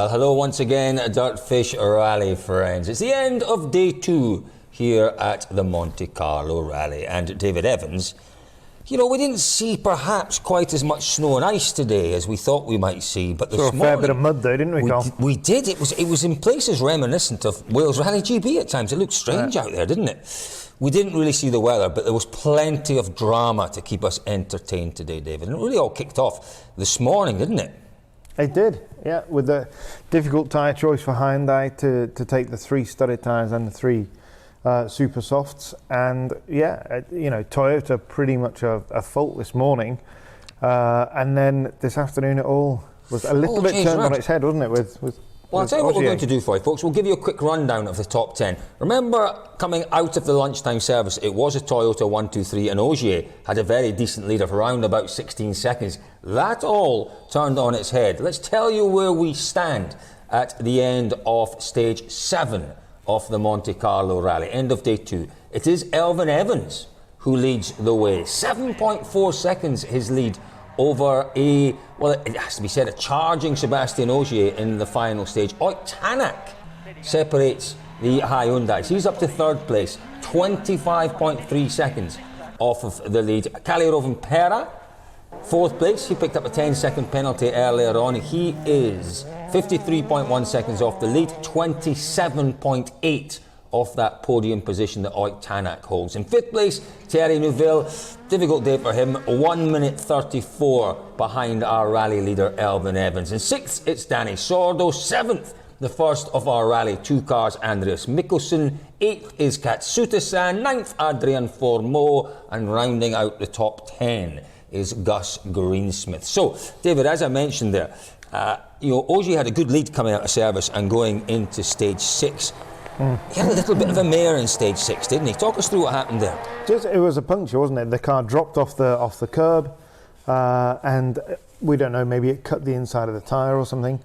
Well, hello once again, DirtFish Rally friends. It's the end of day 2 here at the Monte Carlo Rally. And David Evans, you know, we didn't see perhaps quite as much snow and ice today as we thought we might see. But this morning, a fair bit of mud though, didn't we, Colin? We did. It was in places reminiscent of Wales Rally GB at times. It looked strange out there, didn't it? We didn't really see the weather, but there was plenty of drama to keep us entertained today, David. And it really all kicked off this morning, didn't it? It did, yeah, with the difficult tyre choice for Hyundai to take the 3 studded tyres and the 3 super softs, and yeah, you know, Toyota pretty much a fault this morning, and then this afternoon it all was a little bit turned on its head, wasn't it? Well, I'll tell you what we're going to do for you, folks. We'll give you a quick rundown of the top 10. Remember, coming out of the lunchtime service, it was a Toyota 1, 2, 3, and Ogier had a very decent lead of around about 16 seconds. That all turned on its head. Let's tell you where we stand at the end of stage 7 of the Monte Carlo Rally, end of day 2. It is Elfyn Evans who leads the way. 7.4 seconds his lead over it has to be said, a charging Sebastian Ogier in the final stage. Tanak separates the Hyundais. He's up to 3rd place, 25.3 seconds off of the lead. Calirovan Pera, 4th place. He picked up a 10-second penalty earlier on. He is 53.1 seconds off the lead, 27.8 off that podium position that Tanak holds. In 5th place, Thierry Neuville. Difficult day for him, 1 minute 34 behind our rally leader Elfyn Evans. In 6th, it's Danny Sordo. 7th, the first of our rally 2 cars, Andreas Mikkelsen. 8th is Katsuta-san. 9th, Adrian Formeau. And rounding out the top 10 is Gus Greensmith. So, David, as I mentioned there, Ogier had a good lead coming out of service and going into stage 6. He had a little bit of a mare in stage 6, didn't he? Talk us through what happened there. It was a puncture, wasn't it? The car dropped off the curb, and we don't know, maybe it cut the inside of the tyre or something,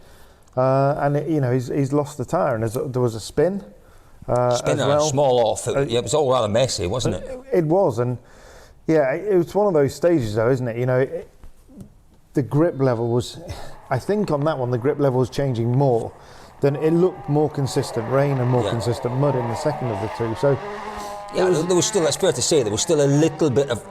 and he's lost the tyre, and there was a spin. As well. Small off. It was all rather messy, wasn't it? It was, and yeah, it was one of those stages, though, isn't it? You know, the grip level was, I think on that one, the grip level was changing more. Then it looked more consistent rain and more consistent mud in the second of the 2. So yeah, there was still, it's fair to say, there was still a little bit of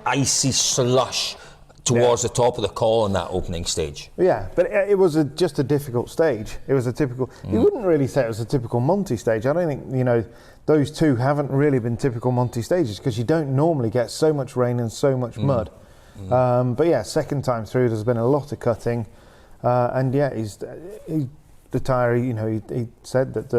icy slush towards the top of the col on that opening stage. Yeah, but it was just a difficult stage. It was a typical. You wouldn't really say it was a typical Monte stage. I don't think those 2 haven't really been typical Monte stages because you don't normally get so much rain and so much mud. But yeah, second time through, there's been a lot of cutting, and yeah, the tyre, he said that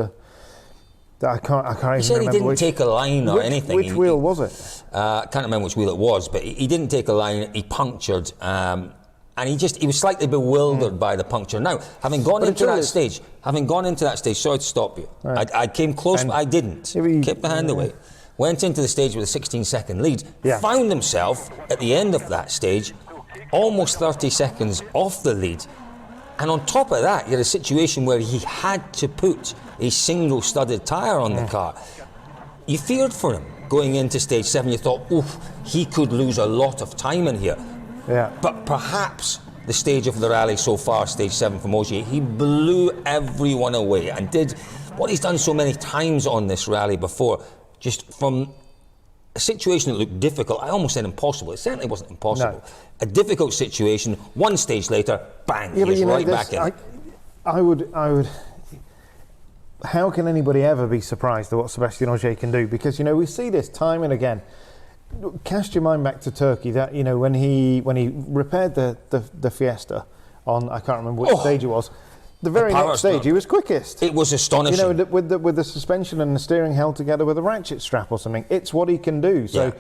I can't even remember. He said he didn't take a line or anything. Which wheel was it? I can't remember which wheel it was, but he didn't take a line. He punctured, and he was slightly bewildered by the puncture. Now, having gone into that stage, sorry to stop you. Right. I came close, but I didn't. Kept the hand away. Went into the stage with a 16-second lead. Found himself at the end of that stage, almost 30 seconds off the lead. And on top of that, you had a situation where he had to put a single studded tyre on the car. You feared for him going into stage 7. You thought, oof, he could lose a lot of time in here. Yeah. But perhaps the stage of the rally so far, stage 7 from Ogier, he blew everyone away and did what he's done so many times on this rally before, just from a situation that looked difficult. I almost said impossible. It certainly wasn't impossible. No. A difficult situation, one stage later, bang, he's right back in. I would. How can anybody ever be surprised at what Sebastian Ogier can do? Because, we see this time and again. Cast your mind back to Turkey, that, when he repaired the Fiesta on, I can't remember which stage it was, the very next stage he was quickest. It was astonishing. With the suspension and the steering held together with a ratchet strap or something. It's what he can do. So,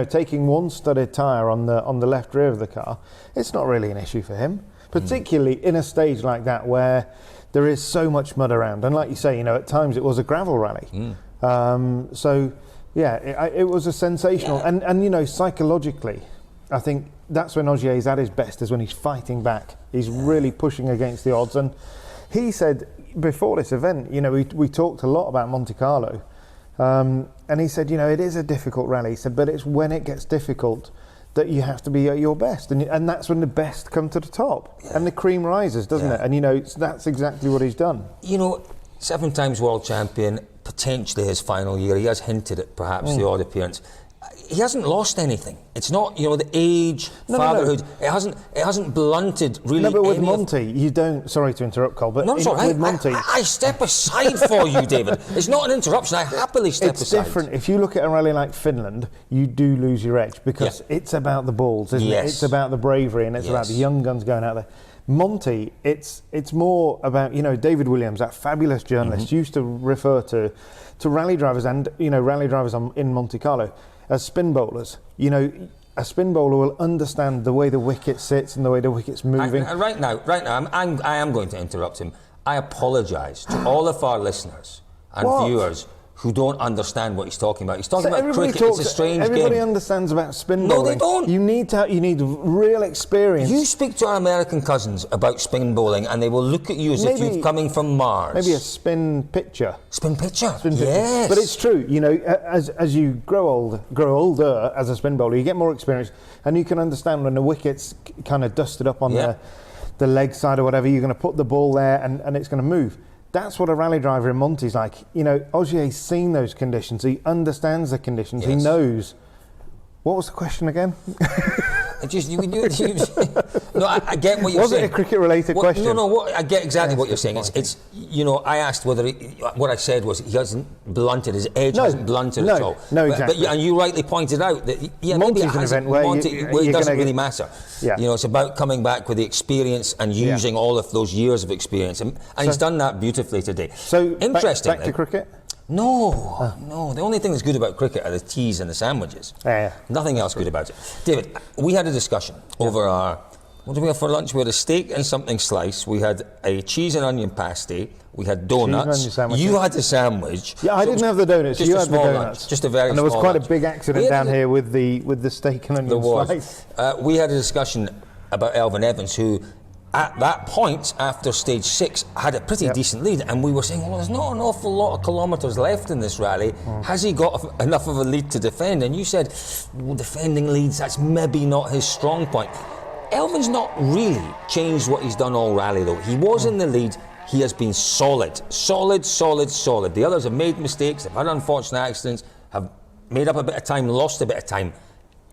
taking one studded tyre on the left rear of the car, it's not really an issue for him. Particularly in a stage like that where there is so much mud around. And like you say, at times it was a gravel rally. So, yeah, it was a sensational. And psychologically, I think that's when Ogier is at his best, is when he's fighting back. He's really pushing against the odds. And he said before this event, we talked a lot about Monte Carlo, and he said, it is a difficult rally. He said, but it's when it gets difficult that you have to be at your best, and that's when the best come to the top, and the cream rises, doesn't it? And that's exactly what he's done. 7 times world champion, potentially his final year. He has hinted at perhaps the odd appearance. He hasn't lost anything. It's not, the age, fatherhood. No. It hasn't blunted really. No, but with Monte, you don't. Sorry to interrupt, Col, but with Monte, I step aside for you, David. It's not an interruption. I happily step aside. It's different. If you look at a rally like Finland, you do lose your edge because it's about the balls, isn't it? It's about the bravery, and it's about the young guns going out there. Monte, it's more about, David Williams, that fabulous journalist, used to refer to rally drivers and rally drivers in Monte Carlo as spin bowlers. A spin bowler will understand the way the wicket sits and the way the wicket's moving. Right now, I am going to interrupt him. I apologise to all of our listeners and viewers who don't understand what he's talking about. He's talking about cricket. It's a strange game. Everybody understands about spin bowling. No, they don't. You need real experience. You speak to our American cousins about spin bowling, and they will look at you as if you're coming from Mars. Maybe a spin pitcher. Spin pitcher. Yes. But it's true. As you grow older as a spin bowler, you get more experience, and you can understand when the wicket's kind of dusted up on the leg side or whatever. You're going to put the ball there, and it's going to move. That's what a rally driver in Monte's like. Ogier's seen those conditions. He understands the conditions. Yes. He knows. What was the question again? I get what you're saying. Was it a cricket-related question? No. I get exactly what you're saying. It's I asked whether what I said was he hasn't blunted his edge, hasn't blunted at all. No, exactly. And you rightly pointed out that Monte's an event where it doesn't really matter. Yeah. It's about coming back with the experience and using all of those years of experience, and he's done that beautifully today. So interesting. Back to cricket. No. The only thing that's good about cricket are the teas and the sandwiches. Nothing else good about it. David, we had a discussion over our... What did we have for lunch? We had a steak and something sliced. We had a cheese and onion pasty. We had donuts. You had the sandwich. Yeah, I didn't have the donuts. You had the donuts. Lunch, just a very small lunch. And there was quite a big accident down here with the steak and onion slice. We had a discussion about Elfyn Evans, who... At that point, after stage 6, had a pretty decent lead, and we were saying, there's not an awful lot of kilometres left in this rally. Has he got enough of a lead to defend? And you said, defending leads, that's maybe not his strong point. Elfyn's not really changed what he's done all rally, though. He was in the lead. He has been solid. The others have made mistakes, have had unfortunate accidents, have made up a bit of time, lost a bit of time.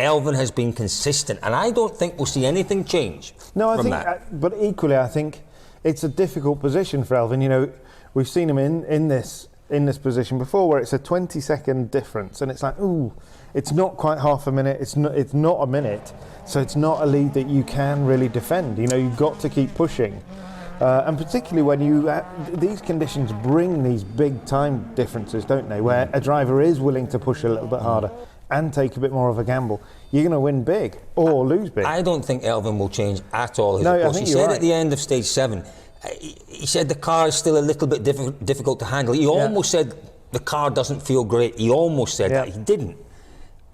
Elfyn has been consistent, and I don't think we'll see anything change. But equally, I think it's a difficult position for Elfyn. We've seen him in this position before, where it's a 20-second difference, and it's like, it's not quite half a minute. It's not a minute, so it's not a lead that you can really defend. You've got to keep pushing, and particularly when these conditions bring these big time differences, don't they? Where a driver is willing to push a little bit harder and take a bit more of a gamble, you're going to win big or lose big. I don't think Elfyn will change at all his approach. He said at the end of stage 7, he said the car is still a little bit difficult to handle. He almost said the car doesn't feel great. He almost said that. He didn't.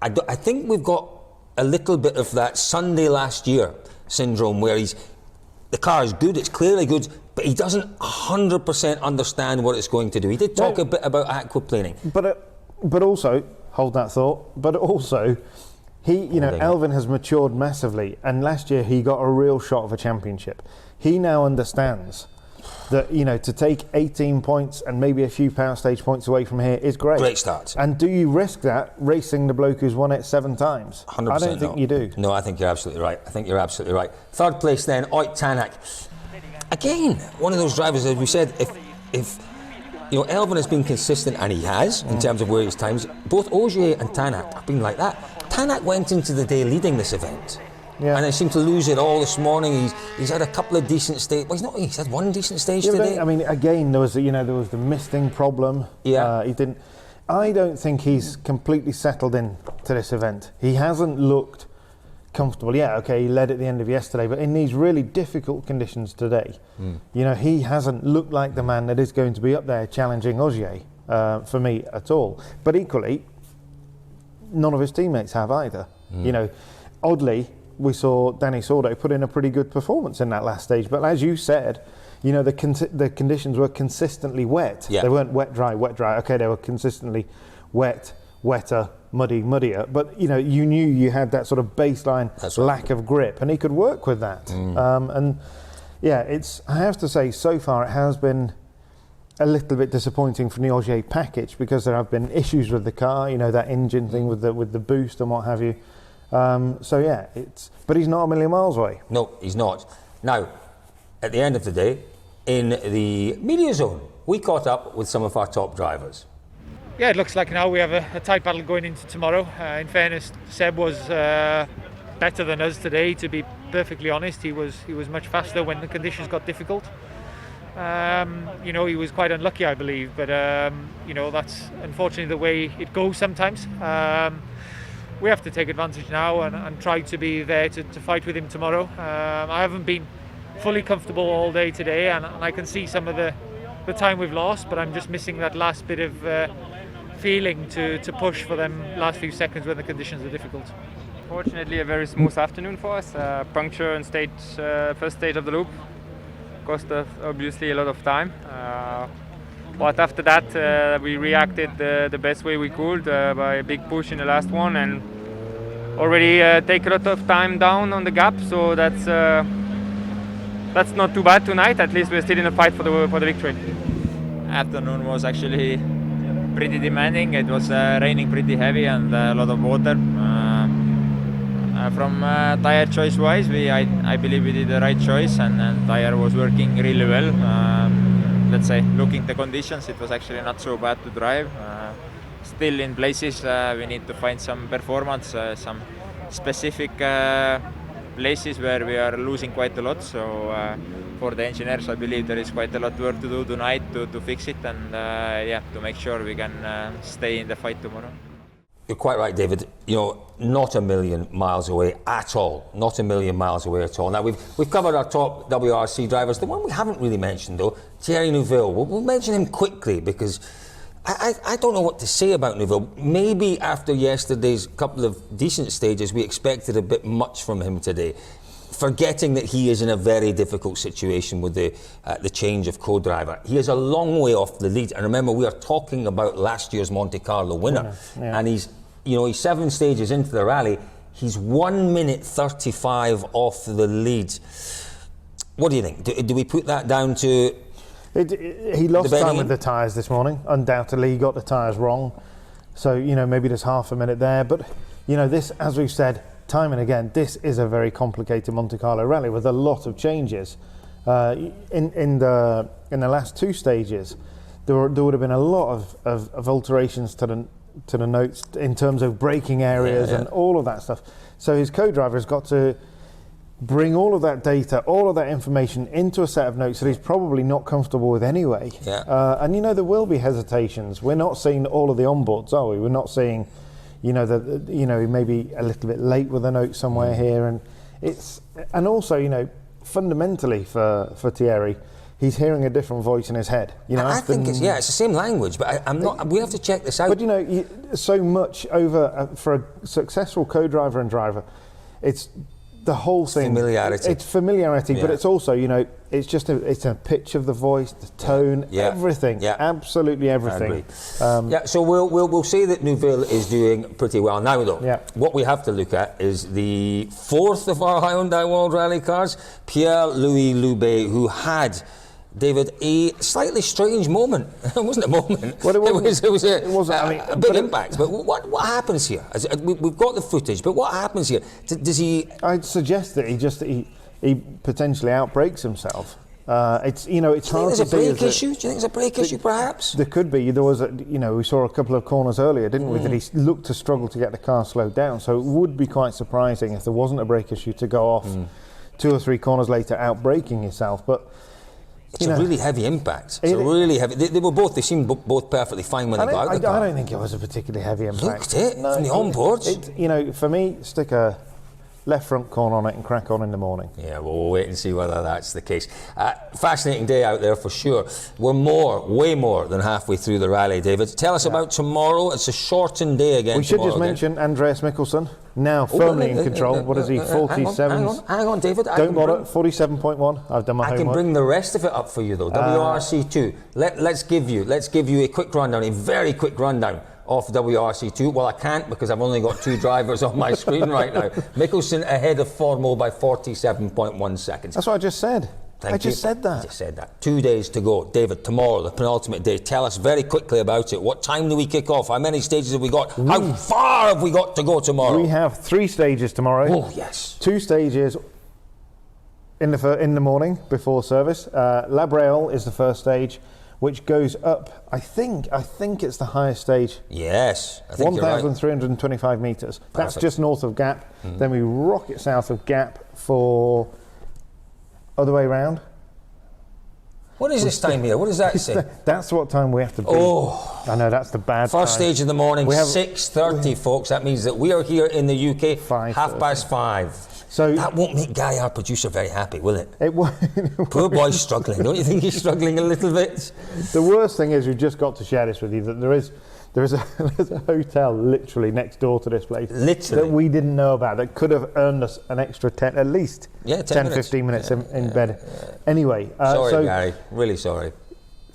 I think we've got a little bit of that Sunday last year syndrome, where the car is good, it's clearly good, but he doesn't 100% understand what it's going to do. He did talk a bit about aquaplaning. But also... Hold that thought. But also, Elfyn has matured massively, and last year he got a real shot of a championship. He now understands that, to take 18 points and maybe a few power stage points away from here is great. Great start. And do you risk that racing the bloke who's won it 7 times? 100% I don't think you do. No, I think you're absolutely right. Third place then, Tanak. Again, one of those drivers, as we said, if Elfyn has been consistent, and he has, in terms of where his times. Both Ogier and Tanak have been like that. Tanak went into the day leading this event. And I seemed to lose it all this morning. He's had a couple of decent stages. He's had one decent stage today. Again, there was the misting problem. He didn't. I don't think he's completely settled in to this event. He hasn't looked comfortable. He led at the end of yesterday, but in these really difficult conditions today, he hasn't looked like the man that is going to be up there challenging Ogier for me at all. But equally, none of his teammates have either. Oddly, we saw Danny Sordo put in a pretty good performance in that last stage, but as you said, the conditions were consistently wet. They weren't wet, dry. Okay, they were consistently wet, wetter, muddier. But you knew you had that sort of baseline lack of grip, and he could work with that. And yeah, I have to say, so far it has been a little bit disappointing from the Ogier package, because there have been issues with the car, that engine thing with the boost and what have you. So yeah, but he's not a million miles away. No, he's not. Now, at the end of the day, in the media zone, we caught up with some of our top drivers. Yeah, it looks like now we have a tight battle going into tomorrow. In fairness, Seb was better than us today, to be perfectly honest. He was much faster when the conditions got difficult. He was quite unlucky, I believe, but that's unfortunately the way it goes sometimes. We have to take advantage now and try to be there to fight with him tomorrow. I haven't been fully comfortable all day today, and I can see some of the time we've lost, but I'm just missing that last bit of feeling to push for them last few seconds when the conditions are difficult. Fortunately, a very smooth afternoon for us. Puncture and first stage of the loop cost us obviously a lot of time. But after that, we reacted the best way we could by a big push in the last one, and already take a lot of time down on the gap. So that's not too bad tonight. At least we're still in a fight for the victory. Afternoon was actually pretty demanding. It was raining pretty heavy and a lot of water. From tire choice wise, I believe we did the right choice, and tire was working really well. Let's say, looking at the conditions, it was actually not so bad to drive. Still in places we need to find some performance, some specific places where we are losing quite a lot. So for the engineers, I believe there is quite a lot of work to do tonight to fix it, and to make sure we can stay in the fight tomorrow. You're quite right, David. Not a million miles away at all. Not a million miles away at all. Now, we've covered our top WRC drivers. The one we haven't really mentioned, though, Thierry Neuville. We'll mention him quickly, because I don't know what to say about Neuville. Maybe after yesterday's couple of decent stages, we expected a bit much from him today, forgetting that he is in a very difficult situation with the change of co-driver. He is a long way off the lead. And remember, we are talking about last year's Monte Carlo winner. And he's 7 stages into the rally. He's 1 minute 35 off the lead. What do you think? Do we put that down to... He lost time with the tyres this morning. Undoubtedly, he got the tyres wrong. So, maybe there's half a minute there. But, this, as we've said time and again, this is a very complicated Monte Carlo rally with a lot of changes. In the last 2 stages, there would have been a lot of alterations to the notes in terms of braking areas and all of that stuff. So his co-driver has got to bring all of that data, all of that information into a set of notes that he's probably not comfortable with anyway. And there will be hesitations. We're not seeing all of the onboards, are we? We're not seeing, he may be a little bit late with a note somewhere here, and also, fundamentally for Thierry, he's hearing a different voice in his head. I think it's the same language, but I'm not. We have to check this out. But so much over for a successful co-driver and driver, it's the whole thing. Familiarity. It's familiarity, but it's also it's a pitch of the voice, the tone, everything. Absolutely everything. So we'll say that Neuville is doing pretty well now, though. What we have to look at is the 4th of our Hyundai World Rally cars, Pierre-Louis Loubet, who had, David, a slightly strange moment. It wasn't a moment. Well, it was a big impact. But what happens here? We've got the footage, but what happens here? Does he? I'd suggest that he potentially outbrakes himself. It's hard to see. Do you think there's a brake issue, perhaps? There could be. There was we saw a couple of corners earlier, didn't we? That he looked to struggle to get the car slowed down. So it would be quite surprising if there wasn't a brake issue to go off 2 or 3 corners later, outbraking yourself. But it's a really heavy impact. It's really heavy. They seemed both perfectly fine when they got out the car. I don't think it was a particularly heavy impact. Looked it from the onboards. For me, stick a left front corner on it and crack on in the morning. Yeah, we'll wait and see whether that's the case. Fascinating day out there for sure. We're way more than halfway through the rally, David. Tell us about tomorrow. It's a shortened day again. We should just mention Andreas Mikkelsen, now firmly in control. What is he, 47? Hang on, David. Don't bother, 47.1. I've done my homework. I can bring the rest of it up for you, though. WRC2. Let's give you a quick rundown, a very quick rundown off WRC2. Well, I can't because I've only got 2 drivers on my screen right now. Mickelson ahead of Formo by 47.1 seconds. That's what I just said. I just said that. I just said that. 2 days to go. David, tomorrow, the penultimate day. Tell us very quickly about it. What time do we kick off? How many stages have we got? How far have we got to go tomorrow? We have 3 stages tomorrow. Oh, yes. 2 stages in the morning before service. La Breole is the first stage, which goes up, I think it's the highest stage. Yes, I think 1,325 metres. That's Perfect. just north of Gap. Then we rocket south of Gap for other way round. What is this time here? What does that say? That's what time we have to be. Oh. I know, that's the bad First time. stage in the morning, We have- 6:30, folks. That means that we are here in the UK 5:30. 5:30. So That won't make Guy, our producer, very happy, will it? it wa- Poor boy's struggling. Don't you think he's struggling a little bit? The worst thing is, we've just got to share this with you, that there's a hotel literally next door to this place. Literally. That we didn't know about, that could have earned us an extra 10, at least 10 minutes. 15 minutes in bed. Anyway. Sorry, Gary. Really sorry.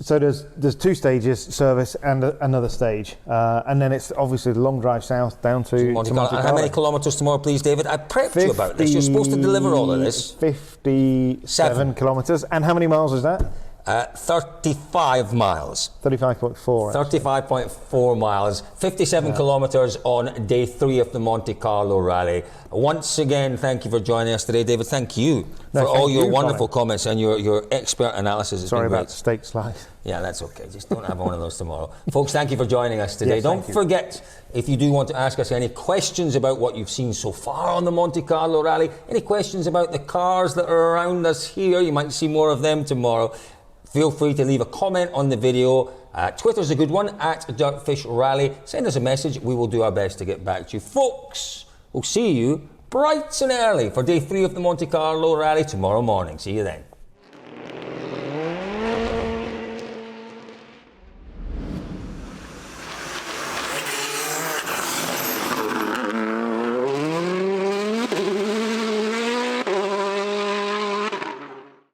So there's 2 stages, service and another stage. And then it's obviously the long drive south down to Monte And Carlo. how many kilometres tomorrow, please, David? I prepped you about this. You're supposed to deliver all of this. 57 kilometres. And how many miles is that? 35 miles. 35.4. 35.4 miles, 57 kilometres on day 3 of the Monte Carlo Rally. Once again, thank you for joining us today, David. Thank you for all your wonderful comments and your expert analysis. It's Sorry been about great. the steak slice. Yeah, that's okay. Just don't have one of those tomorrow. Folks, thank you for joining us today. Yes, Don't thank you. forget, if you do want to ask us any questions about what you've seen so far on the Monte Carlo Rally, any questions about the cars that are around us here, you might see more of them tomorrow. Feel free to leave a comment on the video. Twitter's a good one, @DirtFish Rally. Send us a message. We will do our best to get back to you. Folks, we'll see you bright and early for day 3 of the Monte Carlo Rally tomorrow morning. See you then.